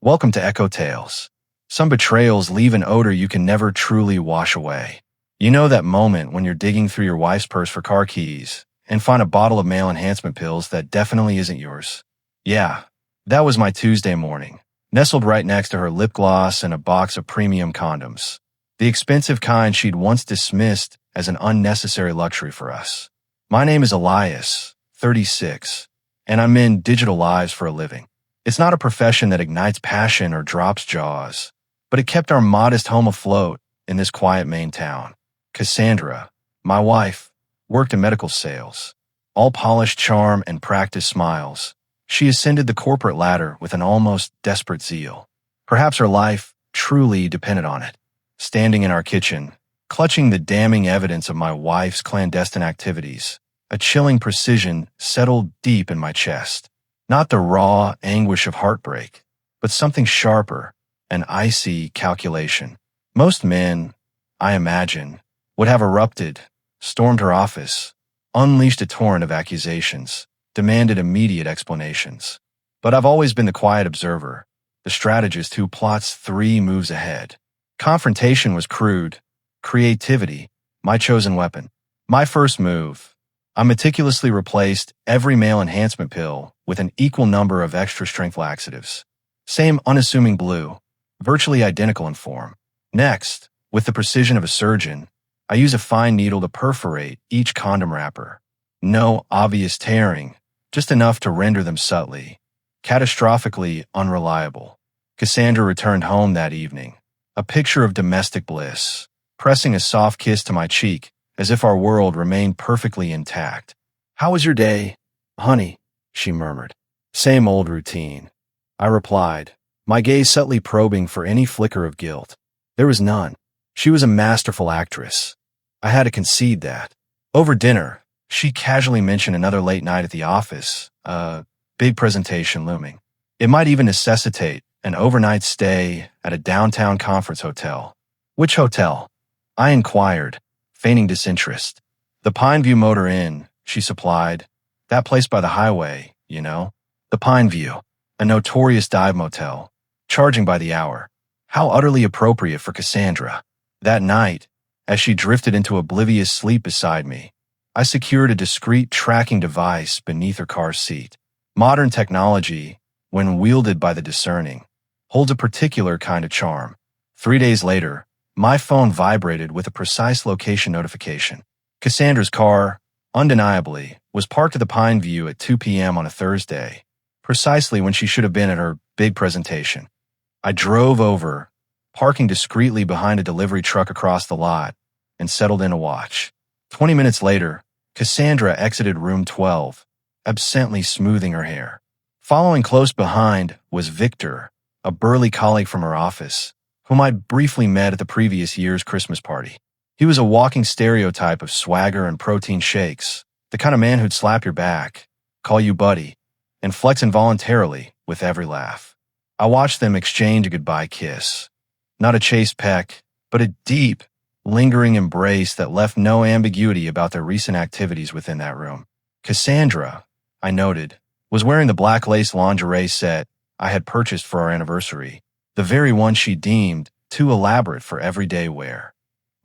Welcome to Echo Tales. Some betrayals leave an odor you can never truly wash away. You know that moment when you're digging through your wife's purse for car keys and find a bottle of male enhancement pills that definitely isn't yours? Yeah, that was my Tuesday morning, nestled right next to her lip gloss and a box of premium condoms. The expensive kind she'd once dismissed as an unnecessary luxury for us. My name is Elias, 36, and I'm in digital lives for a living. It's not a profession that ignites passion or drops jaws, but it kept our modest home afloat in this quiet Maine town. Cassandra, my wife, worked in medical sales. All polished charm and practiced smiles, she ascended the corporate ladder with an almost desperate zeal. Perhaps her life truly depended on it. Standing in our kitchen, clutching the damning evidence of my wife's clandestine activities, a chilling precision settled deep in my chest. Not the raw anguish of heartbreak, but something sharper, an icy calculation. Most men, I imagine, would have erupted, stormed her office, unleashed a torrent of accusations, demanded immediate explanations. But I've always been the quiet observer, the strategist who plots 3 moves ahead. Confrontation was crude, creativity, my chosen weapon. My first move, I meticulously replaced every male enhancement pill with an equal number of extra-strength laxatives. Same unassuming blue, virtually identical in form. Next, with the precision of a surgeon, I use a fine needle to perforate each condom wrapper. No obvious tearing, just enough to render them subtly, catastrophically unreliable. Cassandra returned home that evening, a picture of domestic bliss, pressing a soft kiss to my cheek as if our world remained perfectly intact. "How was your day, honey?" she murmured. "Same old routine," I replied, my gaze subtly probing for any flicker of guilt. There was none. She was a masterful actress. I had to concede that. Over dinner, she casually mentioned another late night at the office, a big presentation looming. It might even necessitate an overnight stay at a downtown conference hotel. "Which hotel?" I inquired, feigning disinterest. "The Pineview Motor Inn," she supplied. "That place by the highway, you know. The Pineview, a notorious dive motel, charging by the hour." How utterly appropriate for Cassandra. That night, as she drifted into oblivious sleep beside me, I secured a discreet tracking device beneath her car seat. Modern technology, when wielded by the discerning, holds a particular kind of charm. 3 days later, my phone vibrated with a precise location notification. Cassandra's car, undeniably, was parked at the Pineview at 2 p.m. on a Thursday, precisely when she should have been at her big presentation. I drove over, parking discreetly behind a delivery truck across the lot, and settled in to watch. 20 minutes later, Cassandra exited room 12, absently smoothing her hair. Following close behind was Victor, a burly colleague from her office, whom I'd briefly met at the previous year's Christmas party. He was a walking stereotype of swagger and protein shakes, the kind of man who'd slap your back, call you buddy, and flex involuntarily with every laugh. I watched them exchange a goodbye kiss. Not a chaste peck, but a deep, lingering embrace that left no ambiguity about their recent activities within that room. Cassandra, I noted, was wearing the black lace lingerie set I had purchased for our anniversary, the very one she deemed too elaborate for everyday wear.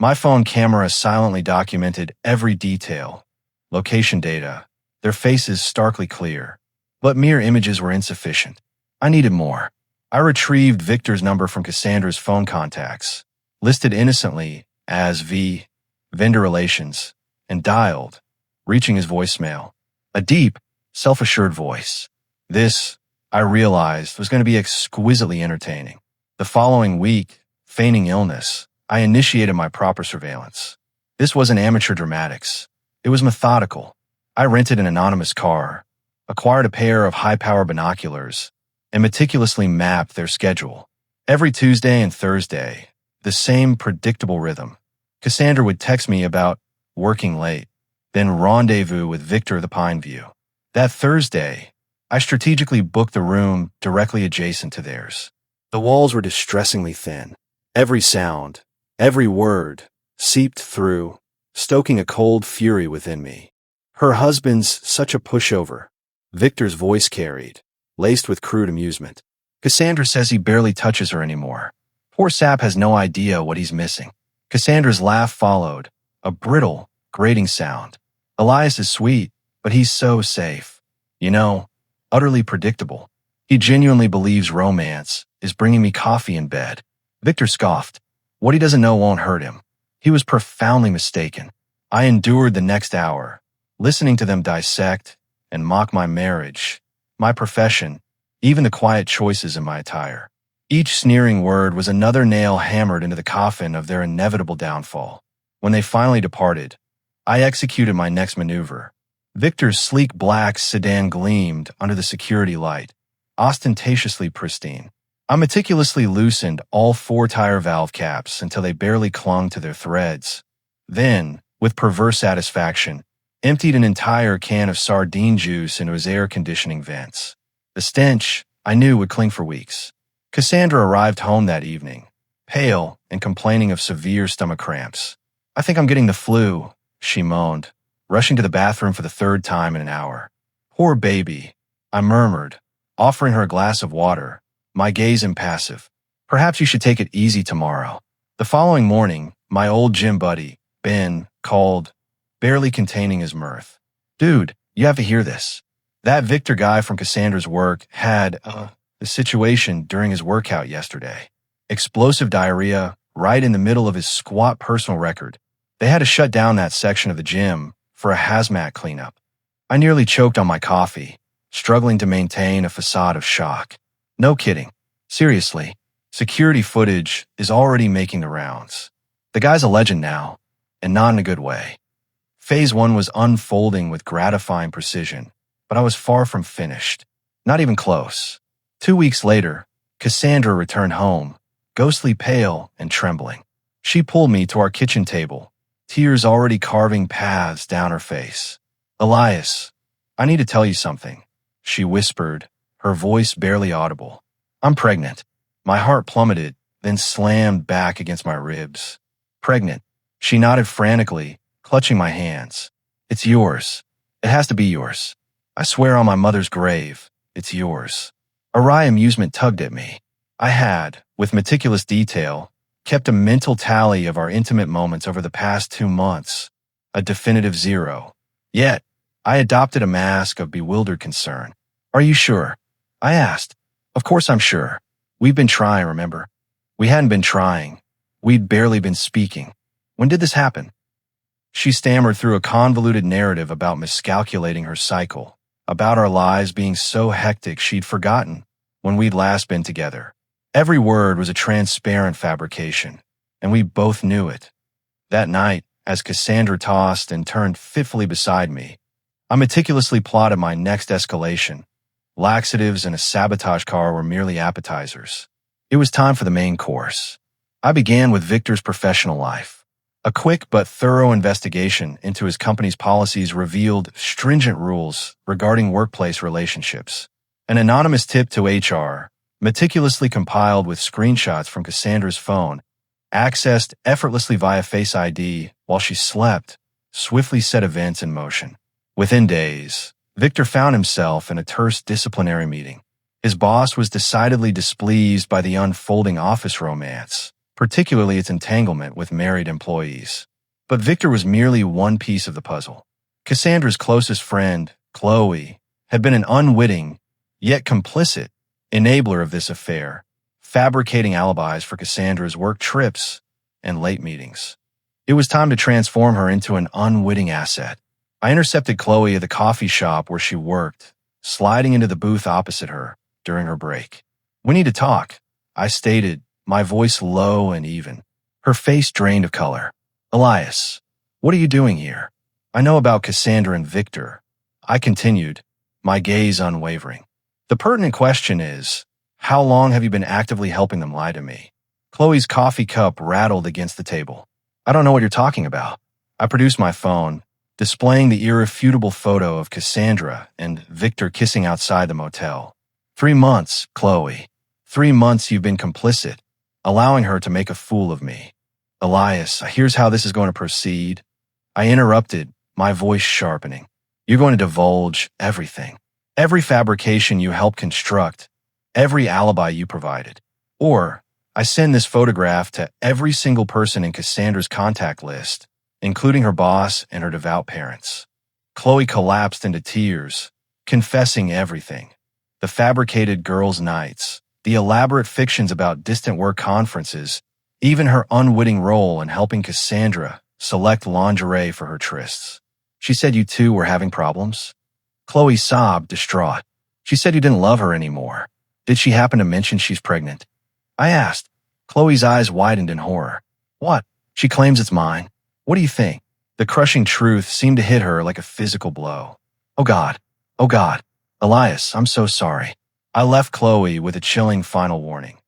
My phone camera silently documented every detail, location data, their faces starkly clear. But mere images were insufficient. I needed more. I retrieved Victor's number from Cassandra's phone contacts, listed innocently as vendor relations, and dialed, reaching his voicemail. A deep, self-assured voice. This, I realized, was going to be exquisitely entertaining. The following week, feigning illness, I initiated my proper surveillance. This wasn't amateur dramatics. It was methodical. I rented an anonymous car, acquired a pair of high-power binoculars, and meticulously mapped their schedule. Every Tuesday and Thursday, the same predictable rhythm. Cassandra would text me about working late, then rendezvous with Victor of the Pineview. That Thursday, I strategically booked the room directly adjacent to theirs. The walls were distressingly thin. Every sound, every word, seeped through, stoking a cold fury within me. Her husband's such a pushover. Victor's voice carried, laced with crude amusement. Cassandra says he barely touches her anymore. Poor sap has no idea what he's missing. Cassandra's laugh followed, a brittle, grating sound. Elias is sweet, but he's so safe. You know, utterly predictable. He genuinely believes romance is bringing me coffee in bed. Victor scoffed. What he doesn't know won't hurt him. He was profoundly mistaken. I endured the next hour, listening to them dissect and mock my marriage, my profession, even the quiet choices in my attire. Each sneering word was another nail hammered into the coffin of their inevitable downfall. When they finally departed, I executed my next maneuver. Victor's sleek black sedan gleamed under the security light, ostentatiously pristine. I meticulously loosened all 4 tire valve caps until they barely clung to their threads. Then, with perverse satisfaction, emptied an entire can of sardine juice into his air conditioning vents. The stench, I knew, would cling for weeks. Cassandra arrived home that evening, pale and complaining of severe stomach cramps. I think I'm getting the flu, she moaned, rushing to the bathroom for the 3rd time in an hour. Poor baby, I murmured, offering her a glass of water, my gaze impassive. Perhaps you should take it easy tomorrow. The following morning, my old gym buddy, Ben, called, barely containing his mirth. Dude, you have to hear this. That Victor guy from Cassandra's work had, the situation during his workout yesterday. Explosive diarrhea right in the middle of his squat personal record. They had to shut down that section of the gym for a hazmat cleanup. I nearly choked on my coffee, struggling to maintain a facade of shock. No kidding. Seriously, security footage is already making the rounds. The guy's a legend now, and not in a good way. Phase 1 was unfolding with gratifying precision, but I was far from finished. Not even close. 2 weeks later, Cassandra returned home, ghostly pale and trembling. She pulled me to our kitchen table, tears already carving paths down her face. Elias, I need to tell you something, she whispered, her voice barely audible. I'm pregnant. My heart plummeted, then slammed back against my ribs. Pregnant. She nodded frantically, clutching my hands. It's yours. It has to be yours. I swear on my mother's grave, it's yours. A wry amusement tugged at me. I had, with meticulous detail, kept a mental tally of our intimate moments over the past 2 months, a definitive 0. Yet, I adopted a mask of bewildered concern. Are you sure? I asked. Of course I'm sure. We've been trying, remember? We hadn't been trying. We'd barely been speaking. When did this happen? She stammered through a convoluted narrative about miscalculating her cycle, about our lives being so hectic she'd forgotten when we'd last been together. Every word was a transparent fabrication, and we both knew it. That night, as Cassandra tossed and turned fitfully beside me, I meticulously plotted my next escalation. Laxatives and a sabotage car were merely appetizers. It was time for the main course. I began with Victor's professional life. A quick but thorough investigation into his company's policies revealed stringent rules regarding workplace relationships. An anonymous tip to HR, meticulously compiled with screenshots from Cassandra's phone, accessed effortlessly via Face ID while she slept, swiftly set events in motion. Within days, Victor found himself in a terse disciplinary meeting. His boss was decidedly displeased by the unfolding office romance, particularly its entanglement with married employees. But Victor was merely one piece of the puzzle. Cassandra's closest friend, Chloe, had been an unwitting, yet complicit, enabler of this affair, fabricating alibis for Cassandra's work trips and late meetings. It was time to transform her into an unwitting asset. I intercepted Chloe at the coffee shop where she worked, sliding into the booth opposite her during her break. We need to talk, I stated, my voice low and even. Her face drained of color. Elias, what are you doing here? I know about Cassandra and Victor. I continued, my gaze unwavering. The pertinent question is, how long have you been actively helping them lie to me? Chloe's coffee cup rattled against the table. I don't know what you're talking about. I produced my phone, displaying the irrefutable photo of Cassandra and Victor kissing outside the motel. 3 months, Chloe. 3 months you've been complicit, allowing her to make a fool of me. Elias, here's how this is going to proceed. I interrupted, my voice sharpening. You're going to divulge everything. Every fabrication you helped construct, every alibi you provided. Or, I send this photograph to every single person in Cassandra's contact list, including her boss and her devout parents. Chloe collapsed into tears, confessing everything. The fabricated girls' nights, the elaborate fictions about distant work conferences, even her unwitting role in helping Cassandra select lingerie for her trysts. She said you two were having problems? Chloe sobbed, distraught. She said you didn't love her anymore. Did she happen to mention she's pregnant? I asked. Chloe's eyes widened in horror. What? She claims it's mine. What do you think? The crushing truth seemed to hit her like a physical blow. Oh God. Oh God. Elias, I'm so sorry. I left Chloe with a chilling final warning.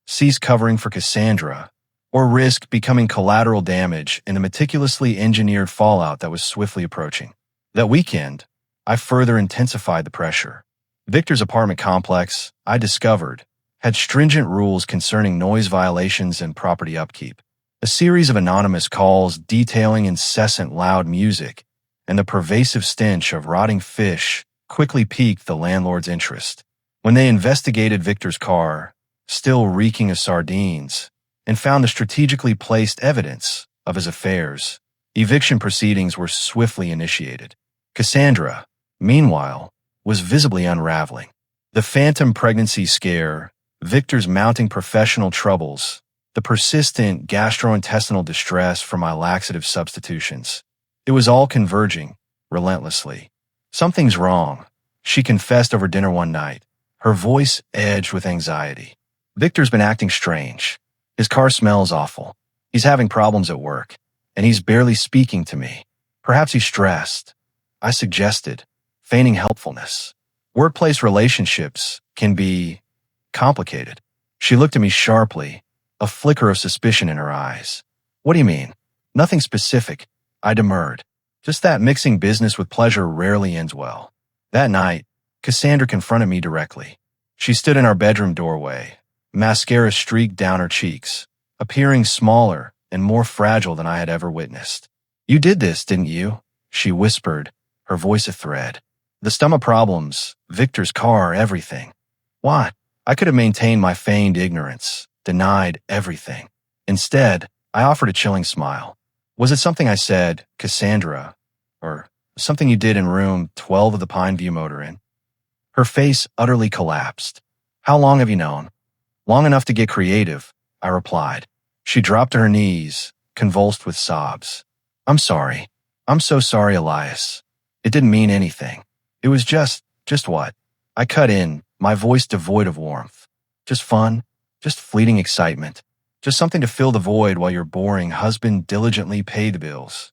Cease covering for Cassandra, or risk becoming collateral damage in the meticulously engineered fallout that was swiftly approaching. That weekend, I further intensified the pressure. Victor's apartment complex, I discovered, had stringent rules concerning noise violations and property upkeep. A series of anonymous calls detailing incessant loud music and the pervasive stench of rotting fish quickly piqued the landlord's interest. When they investigated Victor's car, still reeking of sardines, and found the strategically placed evidence of his affairs, eviction proceedings were swiftly initiated. Cassandra, meanwhile, was visibly unraveling. The phantom pregnancy scare, Victor's mounting professional troubles, the persistent gastrointestinal distress from my laxative substitutions. It was all converging, relentlessly. Something's wrong, she confessed over dinner one night, her voice edged with anxiety. Victor's been acting strange. His car smells awful. He's having problems at work, and he's barely speaking to me. Perhaps he's stressed. I suggested, feigning helpfulness. Workplace relationships can be complicated. She looked at me sharply, a flicker of suspicion in her eyes. What do you mean? Nothing specific, I demurred. Just that mixing business with pleasure rarely ends well. That night, Cassandra confronted me directly. She stood in our bedroom doorway, mascara streaked down her cheeks, appearing smaller and more fragile than I had ever witnessed. You did this, didn't you? She whispered, her voice a thread. The stomach problems, Victor's car, everything. What? I could have maintained my feigned ignorance, denied everything. Instead, I offered a chilling smile. Was it something I said, Cassandra, or something you did in room 12 of the Pineview Motor Inn? Her face utterly collapsed. How long have you known? Long enough to get creative, I replied. She dropped to her knees, convulsed with sobs. I'm sorry. I'm so sorry, Elias. It didn't mean anything. It was just what? I cut in, my voice devoid of warmth. Just fun, just fleeting excitement, just something to fill the void while your boring husband diligently paid the bills.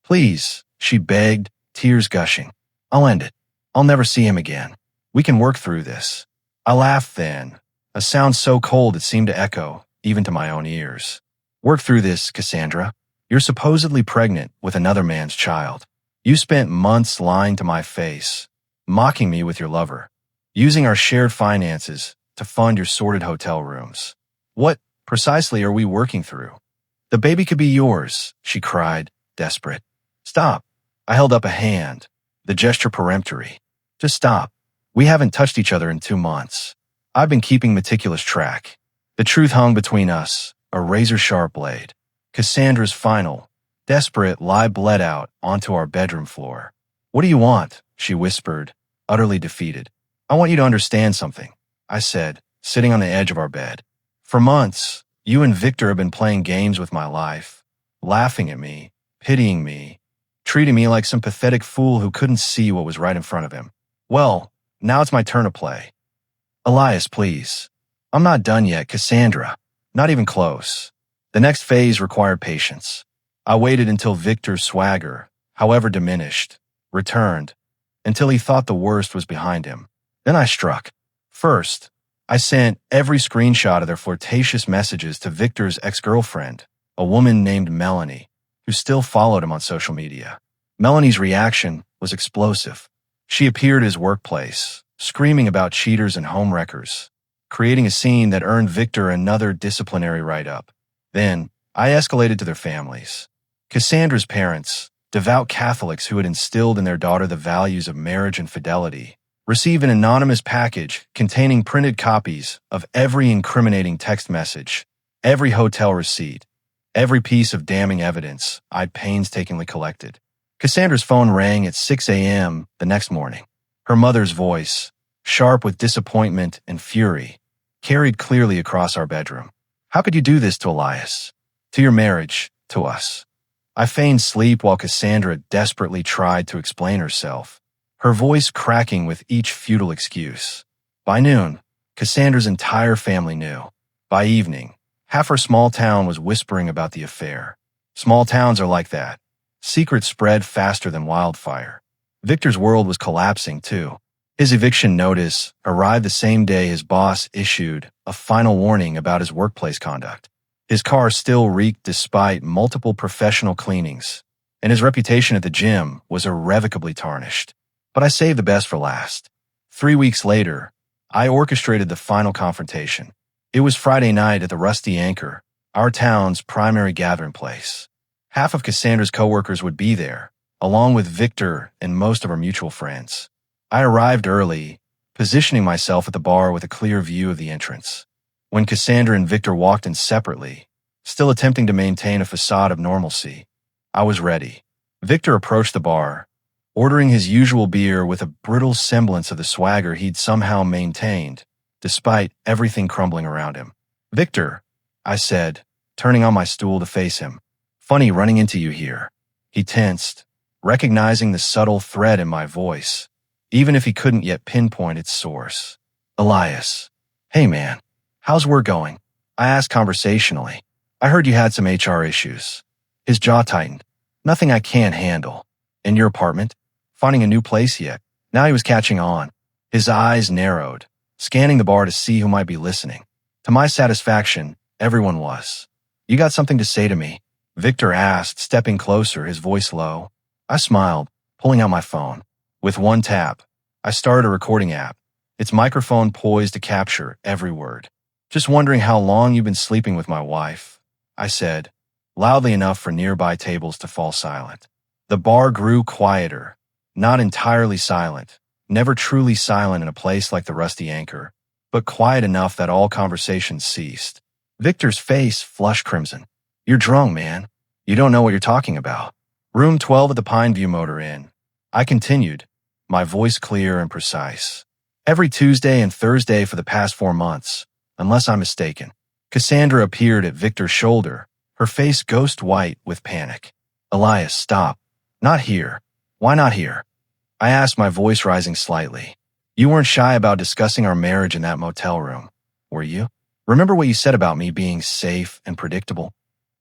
Please, she begged, tears gushing. I'll end it. I'll never see him again. We can work through this. I laughed then, a sound so cold it seemed to echo, even to my own ears. Work through this, Cassandra. You're supposedly pregnant with another man's child. You spent months lying to my face, mocking me with your lover, using our shared finances to fund your sordid hotel rooms. What, precisely, are we working through? The baby could be yours, she cried, desperate. Stop. I held up a hand, the gesture peremptory. Just stop. We haven't touched each other in 2 months. I've been keeping meticulous track. The truth hung between us, a razor-sharp blade. Cassandra's final, desperate lie bled out onto our bedroom floor. What do you want? She whispered, utterly defeated. I want you to understand something, I said, sitting on the edge of our bed. For months, you and Victor have been playing games with my life, laughing at me, pitying me, treating me like some pathetic fool who couldn't see what was right in front of him. Well, now it's my turn to play. Elias, please. I'm not done yet, Cassandra. Not even close. The next phase required patience. I waited until Victor's swagger, however diminished, returned, until he thought the worst was behind him. Then I struck. First, I sent every screenshot of their flirtatious messages to Victor's ex-girlfriend, a woman named Melanie, who still followed him on social media. Melanie's reaction was explosive. She appeared at his workplace, screaming about cheaters and homewreckers, creating a scene that earned Victor another disciplinary write-up. Then, I escalated to their families. Cassandra's parents, devout Catholics who had instilled in their daughter the values of marriage and fidelity, Receive an anonymous package containing printed copies of every incriminating text message, every hotel receipt, every piece of damning evidence I'd painstakingly collected. Cassandra's phone rang at 6 a.m. the next morning. Her mother's voice, sharp with disappointment and fury, carried clearly across our bedroom. How could you do this to Elias? To your marriage, to us. I feigned sleep while Cassandra desperately tried to explain herself, her voice cracking with each futile excuse. By noon, Cassandra's entire family knew. By evening, half her small town was whispering about the affair. Small towns are like that. Secrets spread faster than wildfire. Victor's world was collapsing, too. His eviction notice arrived the same day his boss issued a final warning about his workplace conduct. His car still reeked despite multiple professional cleanings, and his reputation at the gym was irrevocably tarnished. But I saved the best for last. 3 weeks later, I orchestrated the final confrontation. It was Friday night at the Rusty Anchor, our town's primary gathering place. Half of Cassandra's coworkers would be there, along with Victor and most of our mutual friends. I arrived early, positioning myself at the bar with a clear view of the entrance. When Cassandra and Victor walked in separately, still attempting to maintain a facade of normalcy, I was ready. Victor approached the bar, ordering his usual beer with a brittle semblance of the swagger he'd somehow maintained, despite everything crumbling around him. "Victor," I said, turning on my stool to face him. "Funny running into you here." He tensed, recognizing the subtle threat in my voice, even if he couldn't yet pinpoint its source. "Elias. Hey man, how's work going?" I asked conversationally. "I heard you had some HR issues." His jaw tightened. "Nothing I can't handle." "In your apartment? Finding a new place yet?" Now he was catching on. His eyes narrowed, scanning the bar to see who might be listening. To my satisfaction, everyone was. "You got something to say to me?" Victor asked, stepping closer, his voice low. I smiled, pulling out my phone. With one tap, I started a recording app, its microphone poised to capture every word. "Just wondering how long you've been sleeping with my wife," I said, loudly enough for nearby tables to fall silent. The bar grew quieter, not entirely silent, never truly silent in a place like the Rusty Anchor, but quiet enough that all conversations ceased. Victor's face flushed crimson. "You're drunk, man. You don't know what you're talking about." "Room 12 at the Pineview Motor Inn," I continued, my voice clear and precise. "Every Tuesday and Thursday for the past 4 months, unless I'm mistaken." Cassandra appeared at Victor's shoulder, her face ghost white with panic. "Elias, stop. Not here. Why not here?" I asked, my voice rising slightly. "You weren't shy about discussing our marriage in that motel room, were you? Remember what you said about me being safe and predictable?"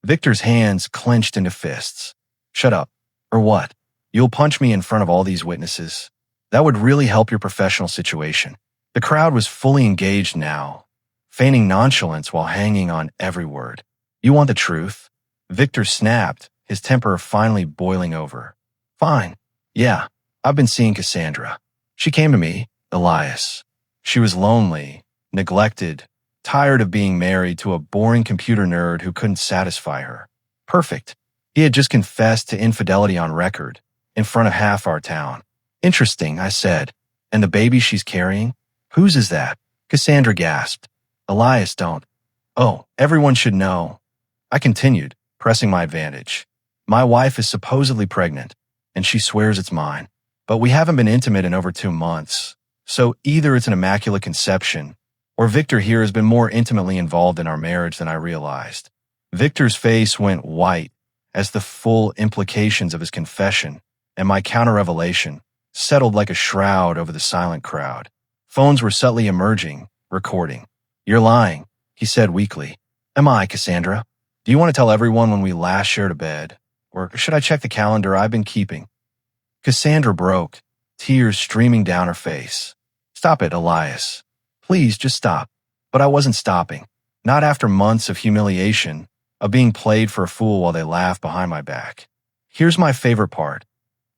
Victor's hands clenched into fists. "Shut up. Or what? You'll punch me in front of all these witnesses? That would really help your professional situation." The crowd was fully engaged now, feigning nonchalance while hanging on every word. "You want the truth?" Victor snapped, his temper finally boiling over. "Fine. Yeah, I've been seeing Cassandra. She came to me, Elias. She was lonely, neglected, tired of being married to a boring computer nerd who couldn't satisfy her. Perfect. He had just confessed to infidelity on record, in front of half our town. "Interesting," I said. "And the baby she's carrying? Whose is that?" Cassandra gasped. "Elias, don't." "Oh, everyone should know." I continued, pressing my advantage. "My wife is supposedly pregnant, and she swears it's mine. But we haven't been intimate in over 2 months, so either it's an immaculate conception, or Victor here has been more intimately involved in our marriage than I realized." Victor's face went white as the full implications of his confession and my counter-revelation settled like a shroud over the silent crowd. Phones were subtly emerging, recording. "You're lying," he said weakly. "Am I, Cassandra? Do you want to tell everyone when we last shared a bed? Or should I check the calendar I've been keeping?" Cassandra broke, tears streaming down her face. "Stop it, Elias. Please, just stop." But I wasn't stopping. Not after months of humiliation, of being played for a fool while they laughed behind my back. "Here's my favorite part,"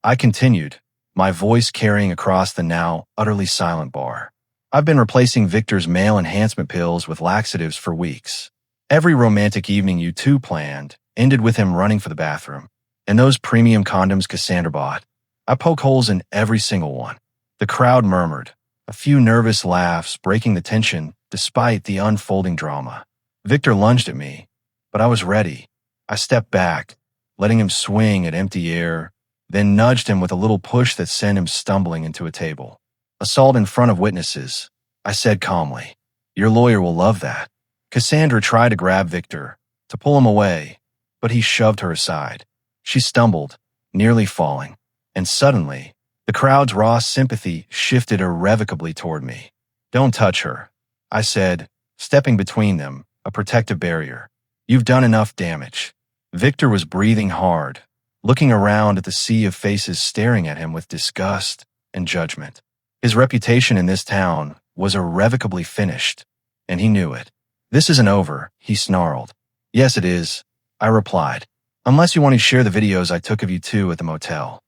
I continued, my voice carrying across the now utterly silent bar. "I've been replacing Victor's male enhancement pills with laxatives for weeks. Every romantic evening you two planned ended with him running for the bathroom. And those premium condoms Cassandra bought, I poke holes in every single one. The crowd murmured, a few nervous laughs breaking the tension despite the unfolding drama. Victor lunged at me, but I was ready. I stepped back, letting him swing at empty air, then nudged him with a little push that sent him stumbling into a table. Assault in front of witnesses, I said calmly. Your lawyer will love that. Cassandra tried to grab Victor, to pull him away, but he shoved her aside. She stumbled, nearly falling, and suddenly, the crowd's raw sympathy shifted irrevocably toward me. Don't touch her, I said, stepping between them, a protective barrier. You've done enough damage. Victor was breathing hard, looking around at the sea of faces staring at him with disgust and judgment. His reputation in this town was irrevocably finished, and he knew it. This isn't over, he snarled. Yes, it is, I replied, unless you want to share the videos I took of you two at the motel.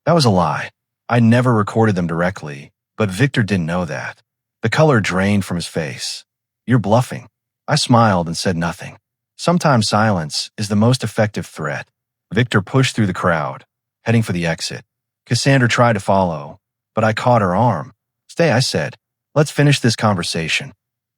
That was a lie. I never recorded them directly, but Victor didn't know that. The color drained from his face. You're bluffing. I smiled and said nothing. Sometimes silence is the most effective threat. Victor pushed through the crowd, heading for the exit. Cassandra tried to follow, but I caught her arm. Stay, I said. Let's finish this conversation.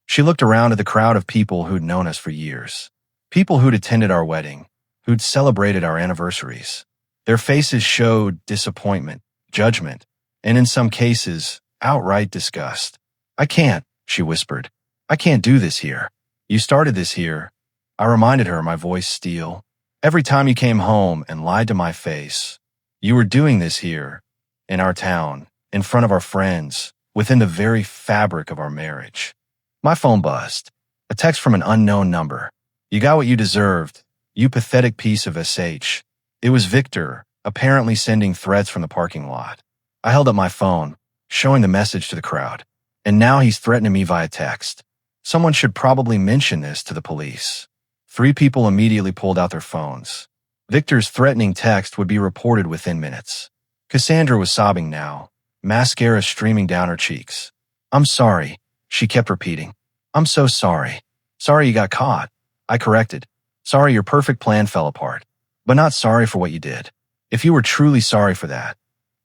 She looked around at the crowd of people who'd known us for years. People who'd attended our wedding, who'd celebrated our anniversaries. Their faces showed disappointment, judgment, and in some cases, outright disgust. I can't, she whispered. I can't do this here. You started this here. I reminded her, my voice steel. Every time you came home and lied to my face. You were doing this here, in our town, in front of our friends, within the very fabric of our marriage. My phone buzzed. A text from an unknown number. You got what you deserved, you pathetic piece of SH. It was Victor, apparently sending threats from the parking lot. I held up my phone, showing the message to the crowd. And now he's threatening me via text. Someone should probably mention this to the police. 3 people immediately pulled out their phones. Victor's threatening text would be reported within minutes. Cassandra was sobbing now, mascara streaming down her cheeks. I'm sorry, she kept repeating. I'm so sorry. Sorry you got caught. I corrected. Sorry your perfect plan fell apart. But not sorry for what you did. If you were truly sorry for that,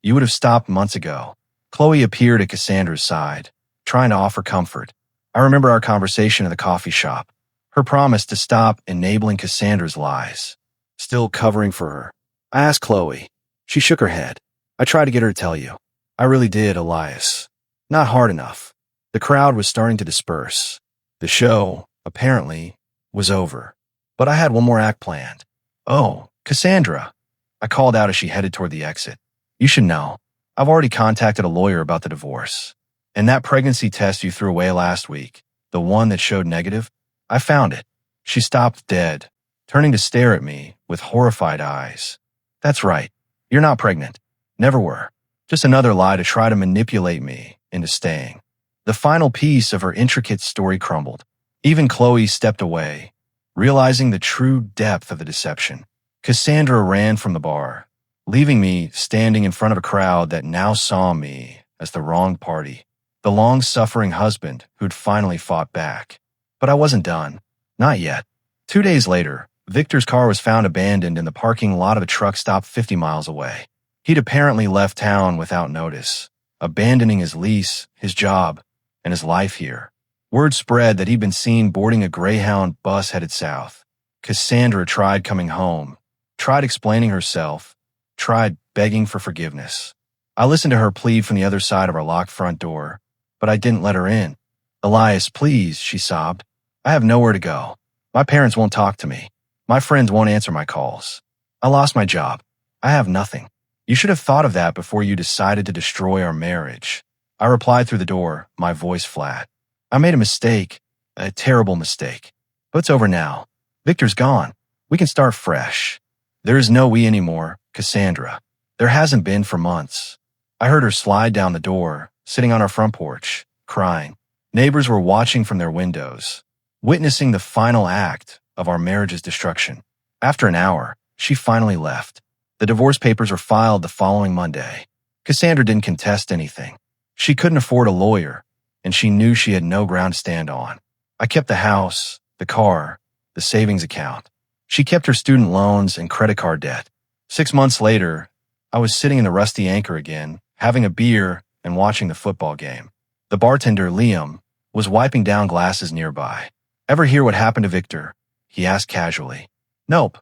you would have stopped months ago. Chloe appeared at Cassandra's side, trying to offer comfort. I remember our conversation in the coffee shop. Her promise to stop enabling Cassandra's lies. Still covering for her. I asked Chloe. She shook her head. I tried to get her to tell you. I really did, Elias. Not hard enough. The crowd was starting to disperse. The show, apparently, was over. But I had one more act planned. Oh, Cassandra. I called out as she headed toward the exit. You should know. I've already contacted a lawyer about the divorce. And that pregnancy test you threw away last week, the one that showed negative, I found it. She stopped dead, turning to stare at me with horrified eyes. That's right. You're not pregnant. Never were. Just another lie to try to manipulate me into staying. The final piece of her intricate story crumbled. Even Chloe stepped away, realizing the true depth of the deception. Cassandra ran from the bar, leaving me standing in front of a crowd that now saw me as the wrong party, the long-suffering husband who'd finally fought back. But I wasn't done. Not yet. 2 days later, Victor's car was found abandoned in the parking lot of a truck stop 50 miles away. He'd apparently left town without notice, abandoning his lease, his job, and his life here. Word spread that he'd been seen boarding a Greyhound bus headed south. Cassandra tried coming home, tried explaining herself, tried begging for forgiveness. I listened to her plead from the other side of our locked front door, but I didn't let her in. Elias, please, she sobbed. I have nowhere to go. My parents won't talk to me. My friends won't answer my calls. I lost my job. I have nothing. You should have thought of that before you decided to destroy our marriage. I replied through the door, my voice flat. I made a mistake, a terrible mistake. But it's over now. Victor's gone. We can start fresh. There is no we anymore, Cassandra. There hasn't been for months. I heard her slide down the door, sitting on our front porch, crying. Neighbors were watching from their windows, witnessing the final act of our marriage's destruction. After an hour, she finally left. The divorce papers were filed the following Monday. Cassandra didn't contest anything. She couldn't afford a lawyer, and she knew she had no ground to stand on. I kept the house, the car, the savings account. She kept her student loans and credit card debt. 6 months later, I was sitting in the Rusty Anchor again, having a beer and watching the football game. The bartender, Liam, was wiping down glasses nearby. Ever hear what happened to Victor? He asked casually. Nope,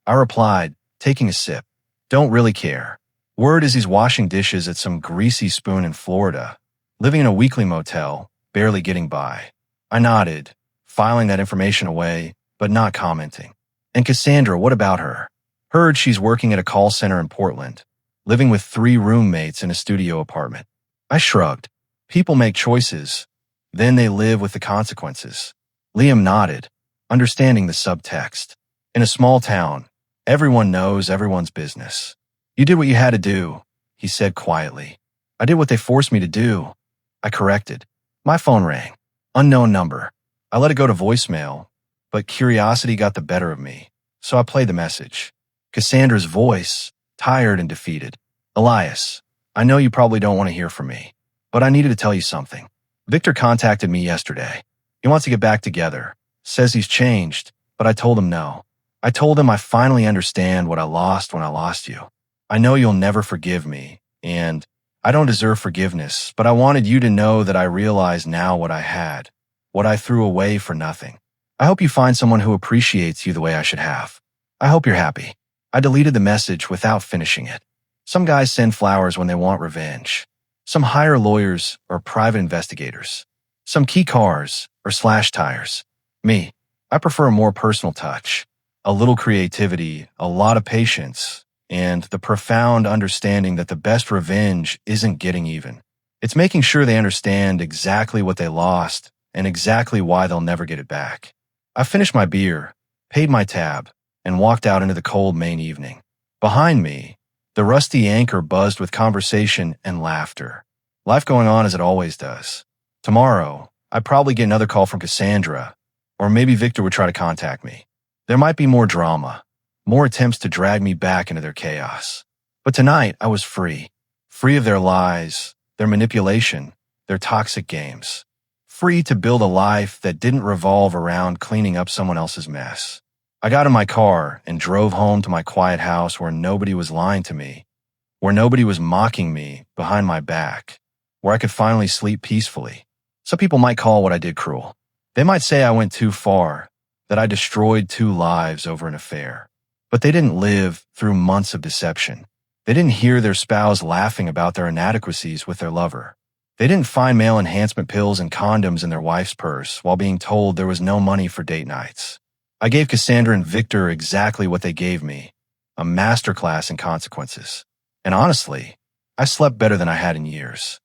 I replied, taking a sip. Don't really care. Word is he's washing dishes at some greasy spoon in Florida, living in a weekly motel, barely getting by. I nodded, filing that information away, but not commenting. And Cassandra, what about her? Heard she's working at a call center in Portland, living with 3 roommates in a studio apartment. I shrugged. People make choices. Then they live with the consequences. Liam nodded, understanding the subtext. In a small town, everyone knows everyone's business. You did what you had to do, he said quietly. I did what they forced me to do. I corrected. My phone rang. Unknown number. I let it go to voicemail, but curiosity got the better of me, so I played the message. Cassandra's voice, tired and defeated. Elias, I know you probably don't want to hear from me, but I needed to tell you something. Victor contacted me yesterday. He wants to get back together. Says he's changed, but I told him no. I told him I finally understand what I lost when I lost you. I know you'll never forgive me, and I don't deserve forgiveness, but I wanted you to know that I realize now what I had, what I threw away for nothing. I hope you find someone who appreciates you the way I should have. I hope you're happy. I deleted the message without finishing it. Some guys send flowers when they want revenge. Some hire lawyers or private investigators. Some key cars or slash tires. Me, I prefer a more personal touch. A little creativity, a lot of patience, and the profound understanding that the best revenge isn't getting even. It's making sure they understand exactly what they lost and exactly why they'll never get it back. I finished my beer, paid my tab, and walked out into the cold Maine evening. Behind me, the rusty anchor buzzed with conversation and laughter. Life going on as it always does. Tomorrow, I'd probably get another call from Cassandra, or maybe Victor would try to contact me. There might be more drama, more attempts to drag me back into their chaos. But tonight, I was free. Free of their lies, their manipulation, their toxic games. Free to build a life that didn't revolve around cleaning up someone else's mess. I got in my car and drove home to my quiet house where nobody was lying to me, where nobody was mocking me behind my back, where I could finally sleep peacefully. Some people might call what I did cruel. They might say I went too far, that I destroyed 2 lives over an affair. But they didn't live through months of deception. They didn't hear their spouse laughing about their inadequacies with their lover. They didn't find male enhancement pills and condoms in their wife's purse while being told there was no money for date nights. I gave Cassandra and Victor exactly what they gave me, a masterclass in consequences. And honestly, I slept better than I had in years.